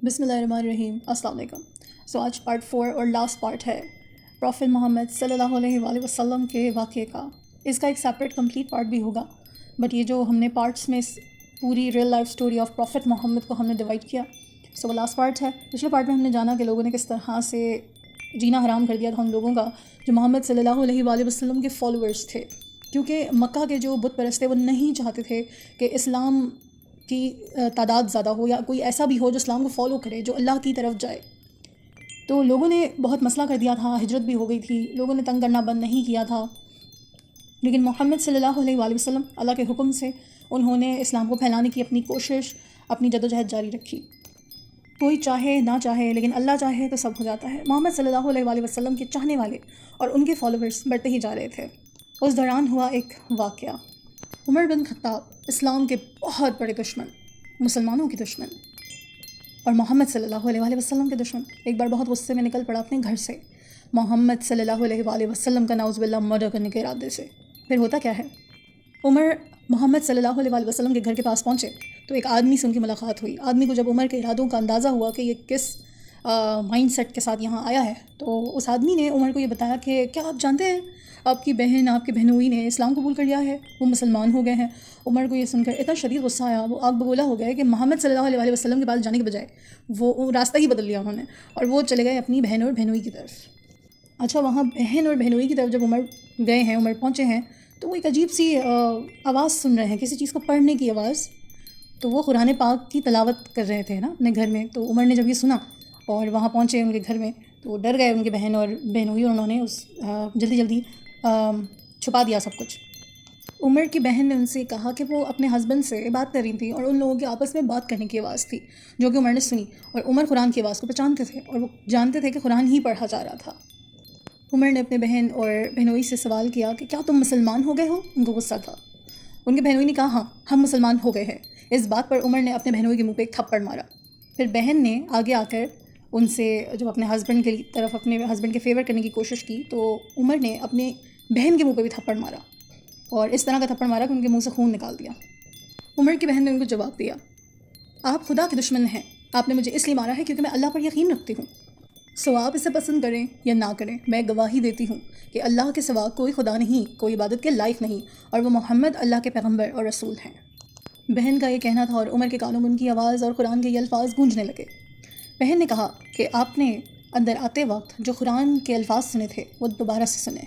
بسم اللہ الرحمن الرحیم. السلام علیکم. آج پارٹ 4 اور لاسٹ پارٹ ہے پروفٹ محمد صلی اللہ علیہ وآلہ وسلم کے واقعے کا. اس کا ایک سیپریٹ کمپلیٹ پارٹ بھی ہوگا، بٹ یہ جو ہم نے پارٹس میں پوری real life story of prophet Muhammad کو ہم نے ڈیوائڈ کیا. وہ لاسٹ پارٹ ہے. پچھلے پارٹ میں ہم نے جانا کہ لوگوں نے کس طرح سے جینا حرام کر دیا تھا ان لوگوں کا جو محمد صلی اللہ علیہ وآلہ وسلم کے فالوورس تھے، کیونکہ مکہ کے جو بت پرست تھے وہ نہیں چاہتے تھے کہ اسلام کی تعداد زیادہ ہو یا کوئی ایسا بھی ہو جو اسلام کو فالو کرے، جو اللہ کی طرف جائے. تو لوگوں نے بہت مسئلہ کر دیا تھا، ہجرت بھی ہو گئی تھی، لوگوں نے تنگ کرنا بند نہیں کیا تھا. لیکن محمد صلی اللہ علیہ وآلہ وسلم اللہ کے حکم سے انہوں نے اسلام کو پھیلانے کی اپنی کوشش، اپنی جدوجہد جاری رکھی. کوئی چاہے نہ چاہے لیکن اللہ چاہے تو سب ہو جاتا ہے. محمد صلی اللہ علیہ وآلہ وسلم کے چاہنے والے اور ان کے فالوورز بڑھتے ہی جا رہے تھے. اس دوران ہوا ایک واقعہ. عمر بن خطاب اسلام کے بہت بڑے دشمن، مسلمانوں کے دشمن اور محمد صلی اللہ علیہ وآلہ وسلم کے دشمن، ایک بار بہت غصے میں نکل پڑا اپنے گھر سے محمد صلی اللہ علیہ وآلہ وسلم کا نعوذ باللہ مرڈر کرنے کے ارادے سے. پھر ہوتا کیا ہے، عمر محمد صلی اللہ علیہ وآلہ وسلم کے گھر کے پاس پہنچے تو ایک آدمی سے ان کی ملاقات ہوئی. آدمی کو جب عمر کے ارادوں کا اندازہ ہوا کہ یہ کس مائنڈ سیٹ کے ساتھ یہاں آیا ہے، تو اس آدمی نے عمر کو یہ بتایا کہ کیا آپ جانتے ہیں آپ کی بہن، آپ کے بہنوئی نے اسلام قبول کر لیا ہے، وہ مسلمان ہو گئے ہیں. عمر کو یہ سن کر اتنا شدید غصہ آیا، وہ آگ بگولا ہو گئے کہ محمد صلی اللہ علیہ وآلہ وسلم کے پاس جانے کے بجائے وہ راستہ ہی بدل لیا انہوں نے، اور وہ چلے گئے اپنی بہن اور بہنوئی کی طرف. اچھا، وہاں بہن اور بہنوئی کی طرف جب عمر گئے ہیں، عمر پہنچے ہیں، تو وہ ایک عجیب سی آواز سن رہے ہیں، کسی چیز کو پڑھنے کی آواز. تو وہ قرآن پاک کی تلاوت کر رہے تھے نا اپنے گھر میں. تو عمر نے جب یہ سنا اور وہاں پہنچے ان کے گھر میں، تو وہ ڈر گئے ان کے بہن اور بہنوئی، اور انہوں نے جلدی چھپا دیا سب کچھ. عمر کی بہن نے ان سے کہا کہ وہ اپنے ہسبینڈ سے بات کر رہی تھیں اور ان لوگوں کے آپس میں بات کرنے کی آواز تھی جو کہ عمر نے سنی، اور عمر قرآن کی آواز کو پہچانتے تھے اور وہ جانتے تھے کہ قرآن ہی پڑھا جا رہا تھا. عمر نے اپنے بہن اور بہنوئی سے سوال کیا کہ کیا تم مسلمان ہو گئے ہو؟ ان کو غصہ تھا. ان کے بہنوئی نے کہا ہاں ہم مسلمان ہو گئے ہیں. اس بات پر عمر نے اپنے بہنوئی کے منہ پہ ایک تھپڑ مارا. پھر بہن نے آگے آ کر ان سے جب اپنے ہسبینڈ کی طرف اپنے ہسبینڈ کے فیور کرنے کی کوشش کی، تو عمر نے اپنے بہن کے منہ پہ بھی تھپڑ مارا، اور اس طرح کا تھپڑ مارا کہ ان کے منہ سے خون نکال دیا. عمر کی بہن نے ان کو جواب دیا، آپ خدا کے دشمن ہیں، آپ نے مجھے اس لیے مارا ہے کیونکہ میں اللہ پر یقین رکھتی ہوں. آپ اسے پسند کریں یا نہ کریں، میں گواہی دیتی ہوں کہ اللہ کے سوا کوئی خدا نہیں، کوئی عبادت کے لائق نہیں، اور وہ محمد اللہ کے پیغمبر اور رسول ہیں. بہن کا یہ کہنا تھا اور عمر کے کانوں میں ان کی آواز اور قرآن کے یہ الفاظ گونجنے لگے. بہن نے کہا کہ آپ نے اندر آتے وقت جو قرآن کے الفاظ سنے تھے وہ دوبارہ سے سنیں.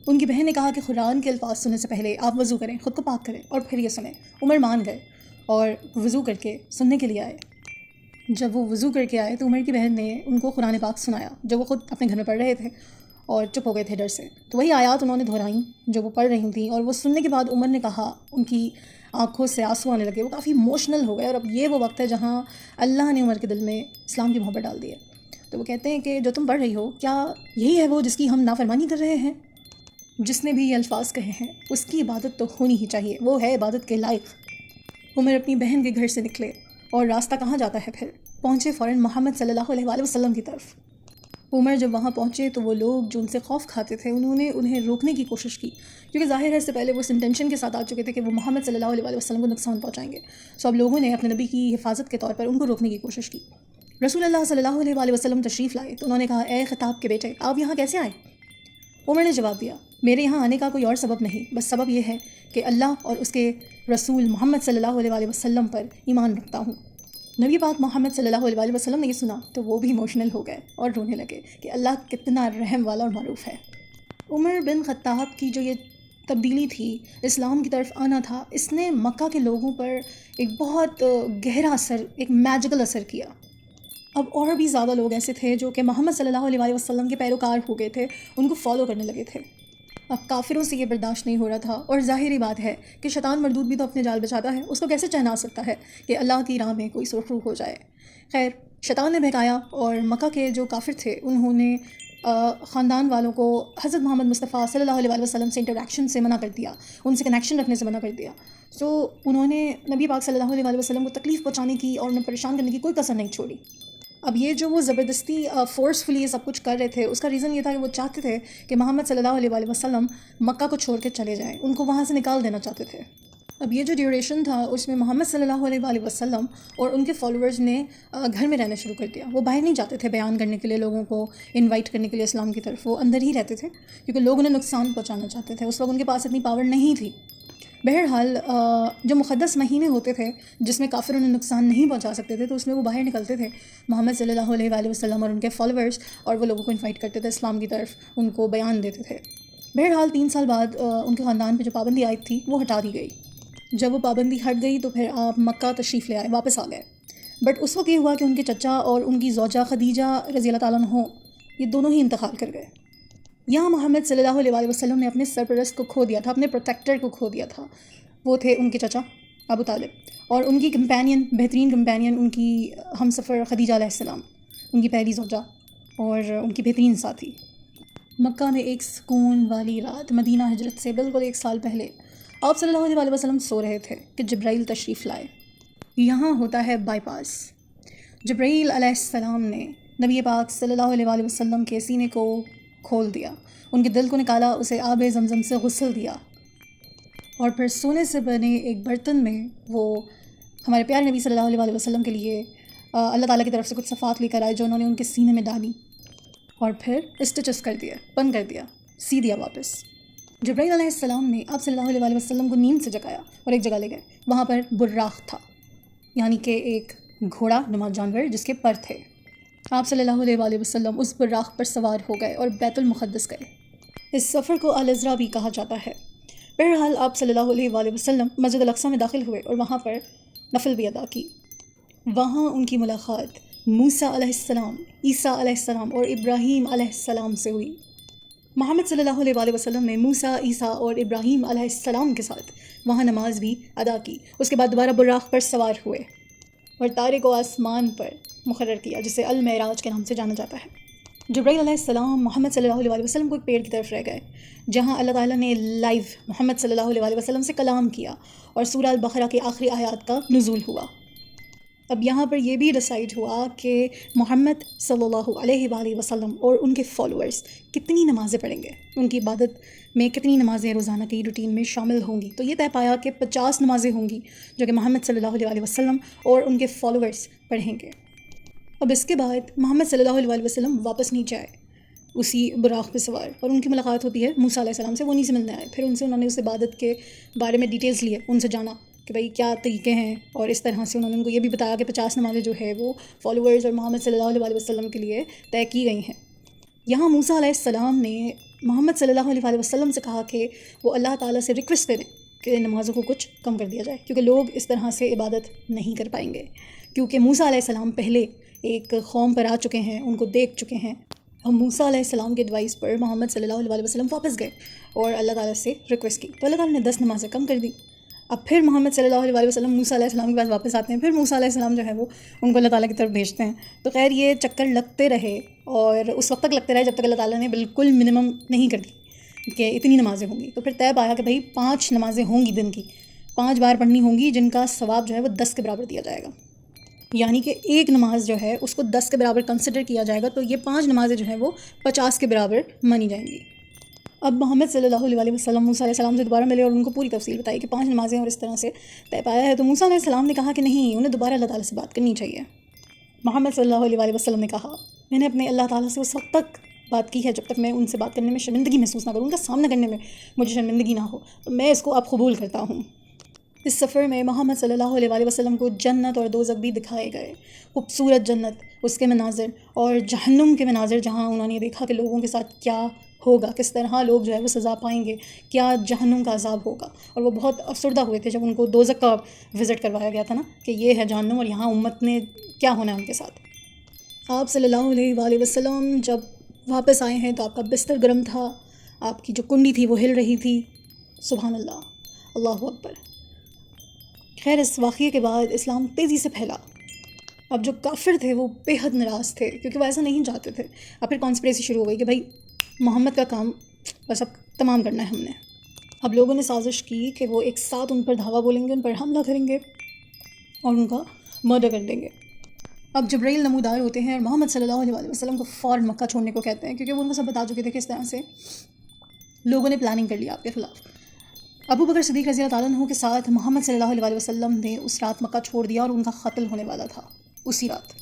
ان کی بہن نے کہا کہ قرآن کے الفاظ سننے سے پہلے آپ وضو کریں، خود کو پاک کریں اور پھر یہ سنیں. عمر مان گئے اور وضو کر کے سننے کے لیے آئے. جب وہ وضو کر کے آئے تو عمر کی بہن نے ان کو قرآن پاک سنایا جو وہ خود اپنے گھر میں پڑھ رہے تھے، اور چپ ہو گئے تھے ڈر سے. تو وہی آیات انہوں نے دہرائیں جو وہ پڑھ رہی تھیں، اور وہ سننے کے بعد عمر نے کہا، ان کی آنکھوں سے آنسو آنے لگے، وہ کافی ایموشنل ہو گئے. اور اب یہ وہ وقت ہے جہاں اللہ نے عمر کے دل میں اسلام کی محبت ڈال دی ہے. تو وہ کہتے ہیں کہ جو تم پڑھ رہی ہو، کیا یہی ہے وہ جس کی ہم نافرمانی کر رہے ہیں؟ جس نے بھی یہ الفاظ کہے ہیں اس کی عبادت تو ہونی ہی چاہیے، وہ ہے عبادت کے لائق. عمر اپنی بہن کے گھر سے نکلے، اور راستہ کہاں جاتا ہے پھر پہنچے فوراً محمد صلی اللہ علیہ وآلہ وسلم کی طرف. عمر جب وہاں پہنچے تو وہ لوگ جو ان سے خوف کھاتے تھے انہوں نے انہیں روکنے کی کوشش کی، کیونکہ ظاہر ہے اس سے پہلے وہ اس انٹینشن کے ساتھ آ چکے تھے کہ وہ محمد صلی اللہ علیہ وآلہ وسلم کو نقصان پہنچائیں گے. اب لوگوں نے اپنے نبی کی حفاظت کے طور پر ان کو روکنے کی کوشش کی. رسول اللہ صلی اللہ علیہ وآلہ وسلم تشریف لائے تو انہوں نے کہا، اے خطاب کے بیٹے، آپ یہاں کیسے آئے؟ عمر نے جواب دیا، میرے یہاں آنے کا کوئی اور سبب نہیں، بس سبب یہ ہے کہ اللہ اور اس کے رسول محمد صلی اللہ علیہ وآلہ وسلم پر ایمان رکھتا ہوں. نبی پاک محمد صلی اللہ علیہ وآلہ وسلم نے یہ سنا تو وہ بھی ایموشنل ہو گئے اور رونے لگے کہ اللہ کتنا رحم والا اور معروف ہے. عمر بن خطاب کی جو یہ تبدیلی تھی، اسلام کی طرف آنا تھا، اس نے مکہ کے لوگوں پر ایک بہت گہرا اثر، ایک میجیکل اثر کیا. اب اور بھی زیادہ لوگ ایسے تھے جو کہ محمد صلی اللہ علیہ وآلہ وسلم کے پیروکار ہو گئے تھے، ان کو فالو کرنے لگے تھے. اب کافروں سے یہ برداشت نہیں ہو رہا تھا، اور ظاہری بات ہے کہ شیطان مردود بھی تو اپنے جال بچاتا ہے، اس کو کیسے چہنا سکتا ہے کہ اللہ کی راہ میں کوئی سرخرو ہو جائے. خیر، شیطان نے بہکایا، اور مکہ کے جو کافر تھے انہوں نے خاندان والوں کو حضرت محمد مصطفیٰ صلی اللہ علیہ وآلہ وسلم سے انٹریکشن سے منع کر دیا، ان سے کنیکشن رکھنے سے منع کر دیا. انہوں نے نبی پاک صلی اللہ علیہ وآلہ وسلم کو تکلیف پہنچانے کی اور انہیں پریشان کرنے کی کوئی کسر نہیں چھوڑی. اب یہ جو وہ زبردستی فورسفلی یہ سب کچھ کر رہے تھے، اس کا ریزن یہ تھا کہ وہ چاہتے تھے کہ محمد صلی اللہ علیہ وآلہ وسلم مکہ کو چھوڑ کے چلے جائیں، ان کو وہاں سے نکال دینا چاہتے تھے. اب یہ جو ڈیوریشن تھا اس میں محمد صلی اللہ علیہ وآلہ وسلم اور ان کے فالوورز نے گھر میں رہنا شروع کر دیا. وہ باہر نہیں جاتے تھے بیان کرنے کے لیے، لوگوں کو انوائٹ کرنے کے لیے اسلام کی طرف. وہ اندر ہی رہتے تھے کیونکہ لوگ انہیں نقصان پہنچانا چاہتے تھے. اس وقت ان کے پاس اتنی پاور نہیں تھی. بہرحال جو مقدس مہینے ہوتے تھے جس میں کافر انہیں نقصان نہیں پہنچا سکتے تھے، تو اس میں وہ باہر نکلتے تھے محمد صلی اللہ علیہ وآلہ وسلم اور ان کے فالوورز، اور وہ لوگوں کو انوائٹ کرتے تھے اسلام کی طرف، ان کو بیان دیتے تھے. بہرحال 3 سال بعد ان کے خاندان پہ جو پابندی عائد تھی وہ ہٹا دی گئی. جب وہ پابندی ہٹ گئی تو پھر آپ مکہ تشریف لے آئے، واپس آ گئے. بٹ اس وقت یہ ہوا کہ ان کے چچا اور ان کی زوجہ خدیجہ رضی اللہ تعالیٰ عنہ یہ دونوں ہی انتقال کر گئے. یہاں محمد صلی اللہ علیہ وآلہ وسلم نے اپنے سرپرست کو کھو دیا تھا، اپنے پروٹیکٹر کو کھو دیا تھا. وہ تھے ان کے چچا ابو طالب، اور ان کی کمپینین، بہترین کمپینین ان کی ہم سفر خدیجہ علیہ السلام، ان کی پہلی زوجہ اور ان کی بہترین ساتھی. مکہ میں ایک سکون والی رات، مدینہ ہجرت سے بالکل 1 سال پہلے آپ صلی اللہ علیہ وسلم سو رہے تھے کہ جبرائیل تشریف لائے. یہاں ہوتا ہے بائی پاس. جبرائیل علیہ السلام نے نبی پاک صلی اللہ علیہ وسلم کے سینے کو کھول دیا، ان کے دل کو نکالا، اسے آب زمزم سے غسل دیا، اور پھر سونے سے بنے ایک برتن میں وہ ہمارے پیارے نبی صلی اللہ علیہ وسلم کے لیے اللہ تعالیٰ کی طرف سے کچھ صفات لے کر آئے جو انہوں نے ان کے سینے میں ڈالی، اور پھر اسٹچز کر دیا، بند کر دیا، سی دیا واپس. جبرائیل علیہ السلام نے آپ صلی اللہ علیہ وسلم کو نیند سے جگایا اور ایک جگہ لے گئے. وہاں پر براق تھا، یعنی کہ ایک گھوڑا نما جانور جس کے پر تھے. آپ صلی اللہ علیہ وسلم اس براق پر سوار ہو گئے اور بیت المقدس گئے. اس سفر کو الازرا بھی کہا جاتا ہے. بہرحال آپ صلی اللہ علیہ وسلم مسجد الاقصیٰ میں داخل ہوئے اور وہاں پر نفل بھی ادا کی. وہاں ان کی ملاقات موسیٰ علیہ السلام، عیسیٰ علیہ السلام اور ابراہیم علیہ السلام سے ہوئی. محمد صلی اللہ علیہ وسلم نے موسیٰ، عیسیٰ اور ابراہیم علیہ السلام کے ساتھ وہاں نماز بھی ادا کی. اس کے بعد دوبارہ براق پر سوار ہوئے اور تارے کو آسمان پر مقرر کیا جسے المعراج کے نام سے جانا جاتا ہے. جبرائیل علیہ السلام محمد صلی اللہ علیہ وسلم کو ایک پیڑ کی طرف رہ گئے جہاں اللہ تعالیٰ نے لائیو محمد صلی اللہ علیہ وسلم سے کلام کیا اور سورہ البقرہ کی آخری آیات کا نزول ہوا. اب یہاں پر یہ بھی ڈیسائیڈ ہوا کہ محمد صلی اللہ علیہ وآلہ وسلم اور ان کے فالوورز کتنی نمازیں پڑھیں گے، ان کی عبادت میں کتنی نمازیں روزانہ کی روٹین میں شامل ہوں گی. تو یہ طے پایا کہ 50 نمازیں ہوں گی جو کہ محمد صلی اللہ علیہ وسلم اور ان کے فالوورز پڑھیں گے. اب اس کے بعد محمد صلی اللہ علیہ وسلم واپس نیچے آئے اسی براق پہ سوار، اور ان کی ملاقات ہوتی ہے موسیٰ علیہ السلام سے. وہ نہیں سے ملنے آئے، پھر انہوں نے اس عبادت کے بارے میں ڈیٹیلز لیے، ان سے جانا کہ بھئی کیا طریقے ہیں، اور اس طرح سے انہوں نے ان کو یہ بھی بتایا کہ 50 نمازیں جو ہے وہ فالوورز اور محمد صلی اللہ علیہ وسلم کے لیے طے کی گئی ہیں. یہاں موسیٰ علیہ السلام نے محمد صلی اللہ علیہ وسلم سے کہا کہ وہ اللہ تعالیٰ سے ریکویسٹ کریں کہ نمازوں کو کچھ کم کر دیا جائے، کیونکہ لوگ اس طرح سے عبادت نہیں کر پائیں گے. کیونکہ موسیٰ علیہ السلام پہلے ایک قوم پر آ چکے ہیں، ان کو دیکھ چکے ہیں. موسیٰ علیہ السلام کے ایڈوائس پر محمد صلی اللہ علیہ وسلم واپس گئے اور اللہ تعالیٰ سے ریکویسٹ کی، تو اللہ تعالیٰ نے 10 نمازیں کم کر دی. اب پھر محمد صلی اللہ علیہ وسلم موسیٰ علیہ السلام کے پاس واپس آتے ہیں، پھر موسیٰ علیہ السلام جو ہے وہ ان کو اللہ تعالیٰ کی طرف بھیجتے ہیں. تو خیر یہ چکر لگتے رہے، اور اس وقت تک لگتے رہے جب تک اللہ تعالیٰ نے بالکل منیمم نہیں کر دی کہ اتنی نمازیں ہوں گی. تو پھر طے پایا کہ بھائی 5 نمازیں ہوں گی، دن کی 5 بار پڑھنی ہوں گی، جن کا ثواب جو ہے وہ 10 کے برابر دیا جائے گا. یعنی کہ ایک نماز جو ہے اس کو 10 کے برابر کنسیڈر کیا جائے گا، تو یہ 5 نمازیں جو ہیں وہ 50 کے برابر مانی جائیں گی. اب محمد صلی اللہ علیہ وسلم موسیٰ علیہ السلام سے دوبارہ ملے اور ان کو پوری تفصیل بتائی کہ 5 نمازیں اور اس طرح سے طے پایا ہے. تو موسیٰ علیہ السلام نے کہا کہ نہیں، انہیں دوبارہ اللہ تعالیٰ سے بات کرنی چاہیے. محمد صلی اللہ علیہ وسلم نے کہا میں نے اپنے اللہ تعالیٰ سے اس وقت تک بات کی ہے جب تک میں ان سے بات کرنے میں شرمندگی محسوس نہ کروں، ان کا سامنا کرنے میں مجھے شرمندگی نہ ہو، تو میں اس کو اب قبول کرتا ہوں. اس سفر میں محمد صلی اللہ علیہ وسلم کو جنت اور دوزخ بھی دکھائے گئے، خوبصورت جنت، اس کے مناظر، اور جہنم کے مناظر جہاں انہوں نے دیکھا کہ لوگوں کے ساتھ کیا ہوگا، کس طرح لوگ جو ہے وہ سزا پائیں گے، کیا جہنم کا عذاب ہوگا. اور وہ بہت افسردہ ہوئے تھے جب ان کو دوزخ کا وزٹ کروایا گیا تھا نا، کہ یہ ہے جہنم اور یہاں امت نے کیا ہونا ہے ان کے ساتھ. آپ صلی اللہ علیہ وآلہ وسلم جب واپس آئے ہیں تو آپ کا بستر گرم تھا، آپ کی جو کنڈی تھی وہ ہل رہی تھی. سبحان اللہ، اللہ اکبر. خیر اس واقعے کے بعد اسلام تیزی سے پھیلا. اب جو کافر تھے وہ بے حد ناراض تھے کیونکہ وہ ایسا نہیں چاہتے تھے. اب پھر کانسپریسی شروع ہو گئی کہ بھائی محمد کا کام بس اب تمام کرنا ہے ہم نے. اب لوگوں نے سازش کی کہ وہ ایک ساتھ ان پر دھاوا بولیں گے، ان پر حملہ کریں گے اور ان کا مرڈر کر دیں گے. اب جبرائیل نمودار ہوتے ہیں اور محمد صلی اللہ علیہ وسلم کو فوراً مکہ چھوڑنے کو کہتے ہیں، کیونکہ وہ ان کو سب بتا چکے تھے کہ اس طرح سے لوگوں نے پلاننگ کر لیا آپ کے خلاف. ابو بکر صدیق رضی اللہ تعالیٰ عنہ کے ساتھ محمد صلی اللہ علیہ وسلم نے اس رات مکہ چھوڑ دیا اور ان کا قتل ہونے والا تھا اسی رات.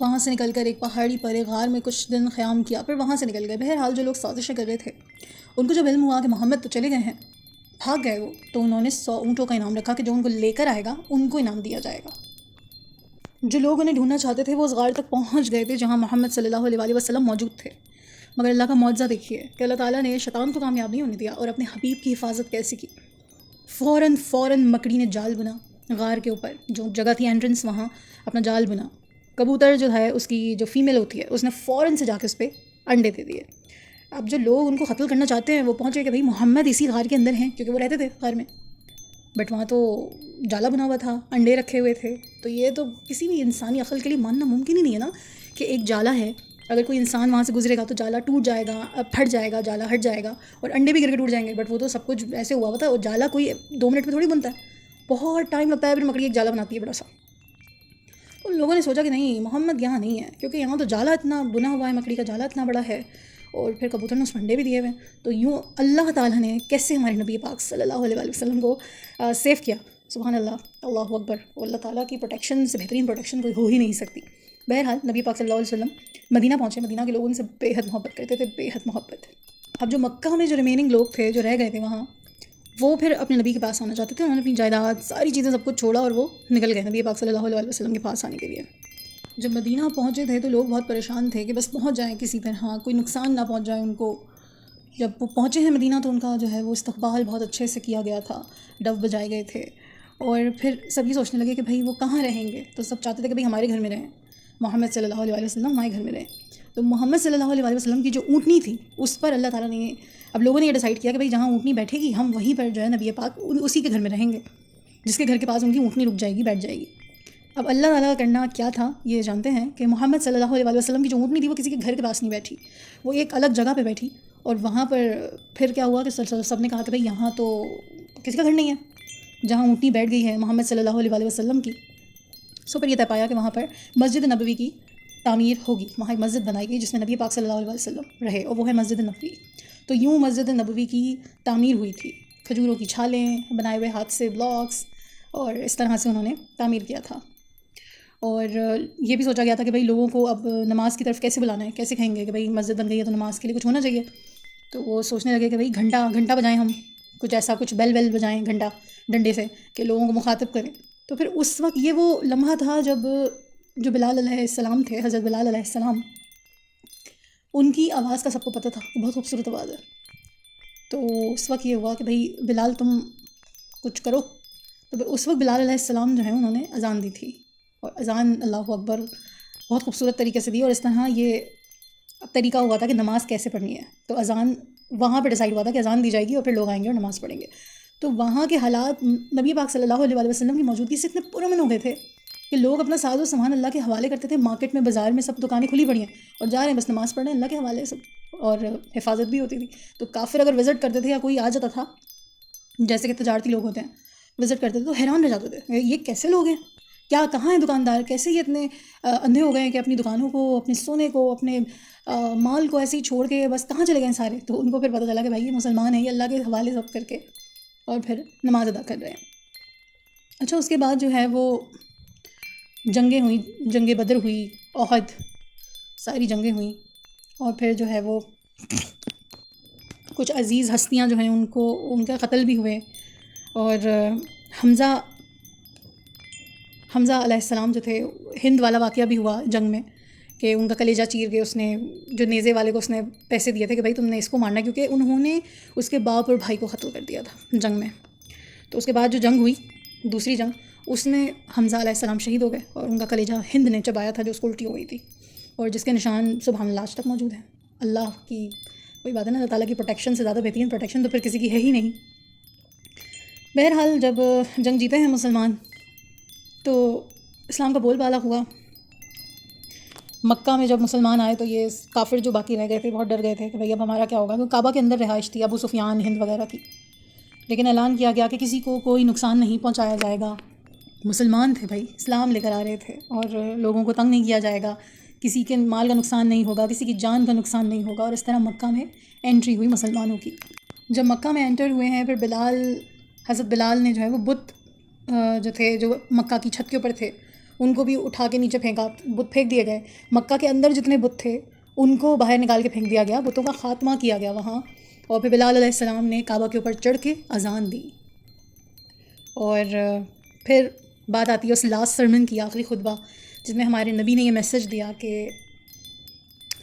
وہاں سے نکل کر ایک پہاڑی پر ایک غار میں کچھ دن قیام کیا، پھر وہاں سے نکل گئے. بہرحال جو لوگ سازشیں کر رہے تھے ان کو جب علم ہوا کہ محمد تو چلے گئے ہیں، بھاگ گئے وہ، تو انہوں نے 100 اونٹوں کا انعام رکھا کہ جو ان کو لے کر آئے گا ان کو انعام دیا جائے گا. جو لوگ انہیں ڈھونڈنا چاہتے تھے وہ اس غار تک پہنچ گئے تھے جہاں محمد صلی اللہ علیہ وسلم موجود تھے. مگر اللہ کا معجزہ دیکھیے کہ اللہ تعالیٰ نے شیطان کو کامیاب نہیں ہونے دیا اور اپنے حبیب کی حفاظت کیسے کی. فوراً مکڑی نے جال بنا غار کے اوپر، جو جگہ تھی انٹرنس، وہاں اپنا جال بنا. کبوتر جو ہے اس کی جو فیمیل ہوتی ہے اس نے فوراً سے جا کے اس پہ انڈے دے دیے. اب جو لوگ ان کو قتل کرنا چاہتے ہیں وہ پہنچے کہ بھائی محمد اسی غار کے اندر ہیں، کیونکہ وہ رہتے تھے غار میں، بٹ وہاں تو جالا بنا ہوا تھا، انڈے رکھے ہوئے تھے. تو یہ تو کسی بھی انسانی عقل کے لیے ماننا ممکن ہی نہیں ہے نا کہ ایک جالا ہے، اگر کوئی انسان وہاں سے گزرے گا تو جالا ٹوٹ جائے گا، پھٹ جائے گا، جالا ہٹ جائے گا اور انڈے بھی گر کے ٹوٹ جائیں گے. بٹ وہ تو سب کچھ ایسے ہوا تھا، اور جالا کوئی 2 منٹ میں تھوڑی بنتا ہے، بہت ٹائم لگتا ہے. پھر مکڑی ایک جالا بناتی ہے بڑا سا. ان لوگوں نے سوچا کہ نہیں، محمد یہاں نہیں ہے، کیونکہ یہاں تو جالا اتنا بنا ہوا ہے، مکڑی کا جالا اتنا بڑا ہے، اور پھر کبوتر نے اس انڈے بھی دیے ہوئے. تو یوں اللہ تعالیٰ نے کیسے ہمارے نبی پاک صلی اللہ علیہ وسلم کو سیو کیا. سبحان اللہ، اللہ اکبر. اللہ تعالیٰ کی پروٹیکشن سے بہترین پروٹیکشن کوئی ہو ہی نہیں سکتی. بہرحال نبی پاک صلی اللہ علیہ وسلم مدینہ پہنچے. مدینہ کے لوگ ان سے بے حد محبت کرتے تھے، بے حد محبت. اب جو مکہ میں جو ریمیننگ لوگ تھے جو رہ گئے تھے وہاں، وہ پھر اپنے نبی کے پاس آنا چاہتے تھے. انہوں نے اپنی جائیداد ساری چیزیں سب کچھ چھوڑا اور وہ نکل گئے نبی پاک صلی اللہ علیہ وسلم کے پاس آنے کے لیے. جب مدینہ پہنچے تھے تو لوگ بہت پریشان تھے کہ بس پہنچ جائیں کسی طرح، کوئی نقصان نہ پہنچ جائے ان کو. جب وہ پہنچے ہیں مدینہ تو ان کا جو ہے وہ استقبال بہت اچھے سے کیا گیا تھا، ڈف بجائے گئے تھے. اور پھر سبھی سوچنے لگے کہ بھائی وہ کہاں رہیں گے، تو سب چاہتے تھے کہ بھائی ہمارے گھر میں رہیں، محمد صلی اللہ علیہ وسلم ہمارے گھر میں رہیں. تو محمد صلی اللہ علیہ وسلم کی جو اونٹنی تھی اس پر اللہ تعالیٰ نے، اب لوگوں نے یہ ڈیسائیڈ کیا کہ بھائی جہاں اونٹنی بیٹھے گی ہم وہیں پر جو ہے نبی پاک اسی کے گھر میں رہیں گے، جس کے گھر کے پاس ان کی اونٹنی رک جائے گی، بیٹھ جائے گی. اب اللہ تعالیٰ کا کرنا کیا تھا یہ جانتے ہیں کہ محمد صلی اللہ علیہ وسلم کی جو اونٹنی تھی وہ کسی کے گھر کے پاس نہیں بیٹھی، وہ ایک الگ جگہ پہ بیٹھی. اور وہاں پر پھر کیا ہوا کہ سب نے کہا کہ بھائی یہاں تو کسی کا گھر نہیں ہے، جہاں اونٹنی بیٹھ گئی ہے محمد صلی اللہ علیہ وسلم کی. سو پھر یہ طے پایا کہ وہاں پر مسجد نبوی کی تعمیر ہوگی، وہاں ایک مسجد بنائی گئی جس میں نبی پاک صلی اللہ علیہ وسلم رہے، اور وہ ہے مسجد نبوی. تو یوں مسجد نبوی کی تعمیر ہوئی تھی، کھجوروں کی چھالیں بنائے ہوئے ہاتھ سے بلاکس، اور اس طرح سے انہوں نے تعمیر کیا تھا. اور یہ بھی سوچا گیا تھا کہ بھائی لوگوں کو اب نماز کی طرف کیسے بلانا ہے، کیسے کہیں گے کہ بھائی مسجد بن گئی ہے تو نماز کے لیے کچھ ہونا چاہیے. تو وہ سوچنے لگے کہ بھائی گھنٹہ بجائیں، ہم کچھ ایسا کچھ بیل بجائیں گھنٹہ ڈنڈے سے کہ لوگوں کو مخاطب کریں. تو پھر اس وقت یہ وہ لمحہ تھا جب جو بلال علیہ السلام تھے، حضرت بلال علیہ السلام، ان کی آواز کا سب کو پتہ تھا، بہت خوبصورت آواز ہے. تو اس وقت یہ ہوا کہ بھائی بلال تم کچھ کرو. تو اس وقت بلال علیہ السلام جو ہیں انہوں نے اذان دی تھی، اور اذان اللہ اکبر بہت خوبصورت طریقے سے دی. اور اس طرح یہ طریقہ ہوا تھا کہ نماز کیسے پڑھنی ہے. تو اذان وہاں پہ ڈیسائیڈ ہوا تھا کہ اذان دی جائے گی اور پھر لوگ آئیں گے اور نماز پڑھیں گے. تو وہاں کے حالات نبی پاک صلی اللہ علیہ وسلم کی موجودگی سے اتنے پرامن ہو گئے تھے کہ لوگ اپنا ساز و سامان اللہ کے حوالے کرتے تھے. مارکیٹ میں، بازار میں سب دکانیں کھلی پڑی ہیں اور جا رہے ہیں بس نماز پڑھ رہے ہیں اللہ کے حوالے سب، اور حفاظت بھی ہوتی تھی. تو کافر اگر وزٹ کرتے تھے یا کوئی آ جاتا تھا، جیسے کہ تجارتی لوگ ہوتے ہیں وزٹ کرتے تھے، تو حیران رہ جاتے تھے یہ کیسے لوگ ہیں، کیا کہاں ہیں دکاندار، کیسے یہ اتنے اندھے ہو گئے ہیں کہ اپنی دکانوں کو، اپنے سونے کو، اپنے مال کو ایسے ہی چھوڑ کے بس کہاں چلے گئے ہیں سارے. تو ان کو پھر پتہ چلا کہ بھائی یہ مسلمان ہیں، یہ اللہ کے حوالے سب کر کے اور پھر نماز ادا کر رہے ہیں. اچھا، اس کے بعد جو ہے وہ جنگیں ہوئیں، جنگ بدر ہوئی، احد، ساری جنگیں ہوئیں. اور پھر جو ہے وہ کچھ عزیز ہستیاں جو ہیں ان کا قتل بھی ہوئے. اور حمزہ علیہ السلام جو تھے، ہند والا واقعہ بھی ہوا جنگ میں کہ ان کا کلیجہ چیر کے اس نے جو نیزے والے کو اس نے پیسے دیے تھے کہ بھائی تم نے اس کو مارنا، کیونکہ انہوں نے اس کے باپ اور بھائی کو قتل کر دیا تھا جنگ میں. تو اس کے بعد جو جنگ ہوئی، دوسری جنگ، اس میں حمزہ علیہ السلام شہید ہو گئے اور ان کا کلیجہ ہند نے چبایا تھا جو اس کو الٹی ہو گئی تھی، اور جس کے نشان سبحان اللہ آج تک موجود ہیں. اللہ کی کوئی بات ہے نا، اللہ تعالیٰ کی پروٹیکشن سے زیادہ بہترین پروٹیکشن تو پھر کسی کی ہے ہی نہیں. بہرحال جب جنگ جیتے ہیں مسلمان تو اسلام کا بول بالا ہوا. مکہ میں جب مسلمان آئے تو یہ کافر جو باقی رہ گئے تھے بہت ڈر گئے تھے کہ بھئی اب ہمارا کیا ہوگا، کیونکہ کعبہ کے اندر رہائش تھی ابو سفیان، ہند وغیرہ کی. لیکن اعلان کیا گیا کہ کسی کو کوئی نقصان نہیں پہنچایا جائے گا. مسلمان تھے بھائی، اسلام لے کر آ رہے تھے، اور لوگوں کو تنگ نہیں کیا جائے گا، کسی کے مال کا نقصان نہیں ہوگا، کسی کی جان کا نقصان نہیں ہوگا. اور اس طرح مکہ میں انٹری ہوئی مسلمانوں کی. جب مکہ میں انٹر ہوئے ہیں پھر بلال حضرت بلال نے جو ہے وہ بت جو تھے جو مکہ کی چھت کے اوپر تھے ان کو بھی اٹھا کے نیچے پھینکا، بت پھینک دیے گئے. مکہ کے اندر جتنے بت تھے ان کو باہر نکال کے پھینک دیا گیا، بتوں کا خاتمہ کیا گیا وہاں. اور پھر بلال علیہ السلام نے کعبہ کے اوپر چڑھ کے اذان دی. اور پھر بات آتی ہے اس لاسٹ سرمن کی، آخری خطبہ، جس میں ہمارے نبی نے یہ میسج دیا کہ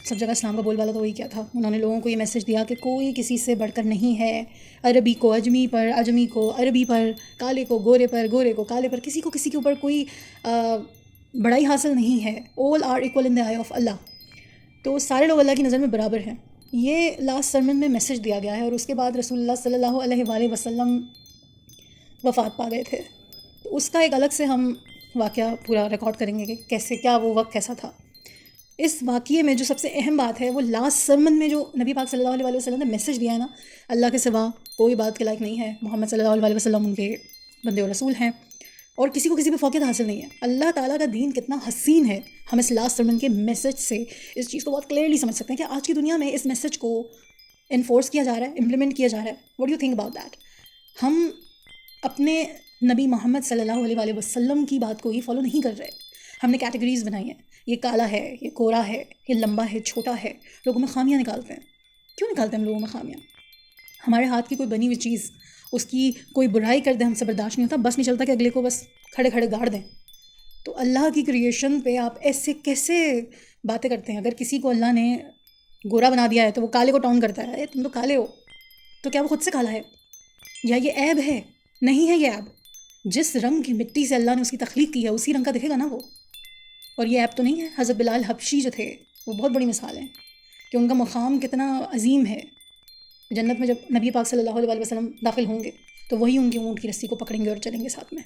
سب جگہ اسلام کا بول والا تو وہی کیا تھا. انہوں نے لوگوں کو یہ میسج دیا کہ کوئی کسی سے بڑھ کر نہیں ہے، عربی کو اجمی پر، اجمی کو عربی پر، کالے کو گورے پر، گورے کو کالے پر، کسی کو کسی کے اوپر کوئی بڑائی حاصل نہیں ہے. all are equal in the eye of Allah. تو سارے لوگ اللہ کی نظر میں برابر ہیں. یہ لاسٹ سرمن میں میسج دیا گیا ہے. اور اس کے بعد رسول اللہ صلی اللہ علیہ وآلہ وسلم وفات پا گئے تھے. تو اس کا ایک الگ سے ہم واقعہ پورا ریکارڈ کریں گے کہ کیسے کیا وہ وقت کیسا تھا. اس واقعے میں جو سب سے اہم بات ہے وہ لاسٹ سرمن میں جو نبی پاک صلی اللہ علیہ وآلہ وسلم نے میسج دیا ہے نا، اللہ کے سوا کوئی بات کے لائق نہیں ہے، محمد صلی اللہ علیہ وآلہ وسلم ان کے بندے و رسول ہیں، اور کسی کو کسی پہ فوقیت حاصل نہیں ہے. اللہ تعالیٰ کا دین کتنا حسین ہے، ہم اس لاسٹ سرمن کے میسج سے اس چیز کو بہت کلیئرلی سمجھ سکتے ہیں کہ آج کی دنیا میں اس میسج کو انفورس کیا جا رہا ہے، امپلیمنٹ کیا جا رہا ہے. What do you think about that? ہم اپنے نبی محمد صلی اللہ علیہ وآلہ وسلم کی بات کو ہی فالو نہیں کر رہے. ہم نے کیٹیگریز بنائی ہیں، یہ کالا ہے، یہ گورا ہے، یہ لمبا ہے، چھوٹا ہے. لوگوں میں خامیاں نکالتے ہیں. کیوں نکالتے ہیں ہم لوگوں میں خامیاں؟ ہمارے ہاتھ کی کوئی بنی ہوئی چیز، اس کی کوئی برائی کر دیں ہم سے برداشت نہیں ہوتا، بس نہیں چلتا کہ اگلے کو بس کھڑے کھڑے گاڑ دیں. تو اللہ کی کریشن پہ آپ ایسے کیسے باتیں کرتے ہیں؟ اگر کسی کو اللہ نے گورا بنا دیا ہے تو وہ کالے کو ٹاؤن کرتا ہے، تم تو کالے ہو. تو کیا وہ خود سے کالا ہے یا یہ عیب ہے؟ نہیں ہے یہ عیب. جس رنگ کی مٹی سے اللہ نے اس کی تخلیق کی ہے اسی رنگ کا دکھے گا نا وہ. اور یہ عیب تو نہیں ہے. حضرت بلال حبشی جو تھے وہ بہت بڑی مثال ہے کہ ان کا مقام کتنا عظیم ہے. جنت میں جب نبی پاک صلی اللہ علیہ وسلم داخل ہوں گے تو وہی ان کی اونٹ کی رسی کو پکڑیں گے اور چلیں گے ساتھ میں.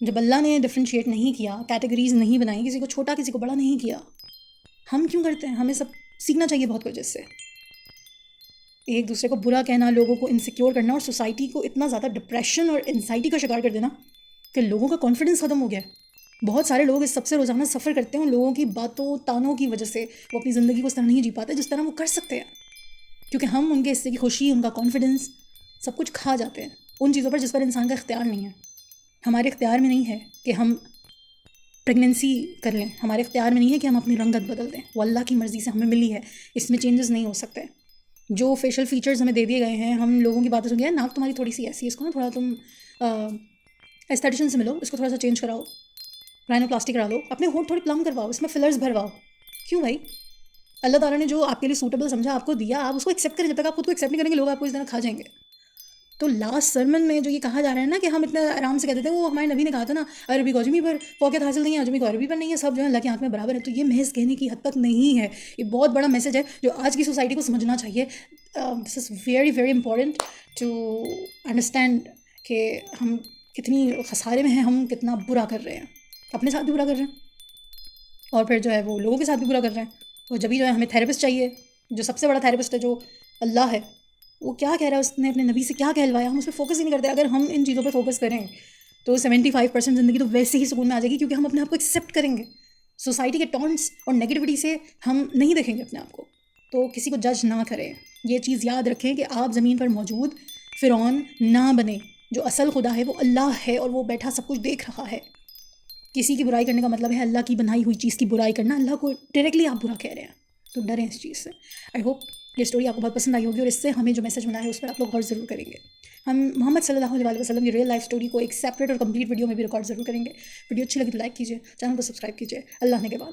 جب اللہ نے ڈفرینشیٹ نہیں کیا، کیٹیگریز نہیں بنائی، کسی کو چھوٹا کسی کو بڑا نہیں کیا، ہم کیوں کرتے ہیں؟ ہمیں سب سیکھنا چاہیے بہت کچھ اس سے. ایک دوسرے کو برا کہنا، لوگوں کو انسیکیور کرنا، اور سوسائٹی کو اتنا زیادہ ڈپریشن اور انزائٹی کا شکار کر دینا کہ لوگوں کا کانفیڈنس ختم ہو گیا ہے. بہت سارے لوگ اس سب سے روزانہ سفر کرتے ہیں. ان لوگوں کی باتوں تانوں کی وجہ سے وہ اپنی زندگی کو اس طرح نہیں جی پاتے جس طرح وہ کر سکتے ہیں، کیونکہ ہم ان کے حصے کی خوشی، ان کا کانفیڈنس سب کچھ کھا جاتے ہیں ان چیزوں پر جس پر انسان کا اختیار نہیں ہے. ہمارے اختیار میں نہیں ہے کہ ہم پریگننسی کر لیں، ہمارے اختیار میں نہیں ہے کہ ہم اپنی رنگت بدل دیں. وہ اللہ کی مرضی سے ہمیں ملی ہے، اس میں چینجز نہیں ہو سکتے. جو فیشل فیچرز ہمیں دے دیے گئے ہیں، ہم لوگوں کی باتیں سن کے ناک تمہاری تھوڑی سی ایسی ہے، اس کو نا تھوڑا تم ایستھیٹیشن سے ملو، اس کو تھوڑا سا چینج کراؤ، رائنو پلاسٹک کرا لو، اپنے ہونٹ تھوڑے پلم کرواؤ، اس میں فلرز بھرواؤ. کیوں بھائی؟ اللہ تعالیٰ نے جو آپ کے لیے سوٹیبل سمجھا آپ کو دیا، آپ اس کو ایکسیپٹ کریں. جب تک آپ خود کو ایکسیپٹ نہیں کریں گے لوگ آپ کو اس طرح کھا جائیں گے. تو لاسٹ سرمن میں جو یہ کہا جا رہا ہے نا کہ ہم اتنا آرام سے کہتے تھے، وہ ہمارے نبی نے کہا تھا نا، عربی کو اجمی پر فوقیت حاصل نہیں ہے، اجمی کو عربی پر نہیں ہے، سب جو ہے اللہ کے ہاتھ میں برابر ہے. تو یہ محض کہنے کی حد تک نہیں ہے، یہ بہت بڑا میسج ہے جو آج کی سوسائٹی کو سمجھنا چاہیے. This is very very important to understand کہ ہم کتنی خسارے میں ہیں، ہم کتنا برا کر رہے ہیں، اپنے ساتھ بھی برا کر رہے ہیں اور پھر جو ہے وہ لوگوں کے ساتھ بھی برا کر رہے ہیں. اور جبھی جو ہے ہمیں تھیراپسٹ چاہیے، جو سب سے بڑا تھیراپسٹ ہے جو اللہ ہے، وہ کیا کہہ رہا ہے، اس نے اپنے نبی سے کیا کہلوایا، ہم اس پہ فوکس ہی نہیں کرتے. اگر ہم ان چیزوں پہ فوکس کریں تو 75% زندگی تو ویسے ہی سکون میں آ جائے گی، کیونکہ ہم اپنے آپ کو ایکسیپٹ کریں گے. سوسائٹی کے ٹونٹس اور نیگیٹیوٹی سے ہم نہیں دیکھیں گے اپنے آپ کو. تو کسی کو جج نہ کریں. یہ چیز یاد رکھیں کہ آپ زمین پر موجود فرعون نہ بنیں. جو اصل خدا ہے وہ اللہ ہے اور وہ بیٹھا سب کچھ دیکھ رہا ہے. کسی کی برائی کرنے کا مطلب ہے اللہ کی بنائی ہوئی چیز کی برائی کرنا. اللہ کو ڈائریکٹلی آپ برا کہہ رہے ہیں. تو ڈریں اس چیز سے. آئی ہوپ یہ اسٹوری آپ کو بہت پسند آئی ہوگی اور اس سے ہمیں جو میسج ملا ہے اس پر آپ لوگ غور ضرور کریں گے. ہم محمد صلی اللہ علیہ وسلم کی ریئل لائف اسٹوری کو ایک سیپریٹ اور کمپلیٹ ویڈیو میں بھی ریکارڈ ضرور کریں گے. ویڈیو اچھی لگی تو لائک کیجیے، چینل کو سبسکرائب کیجیے. اللہ نے کے بعد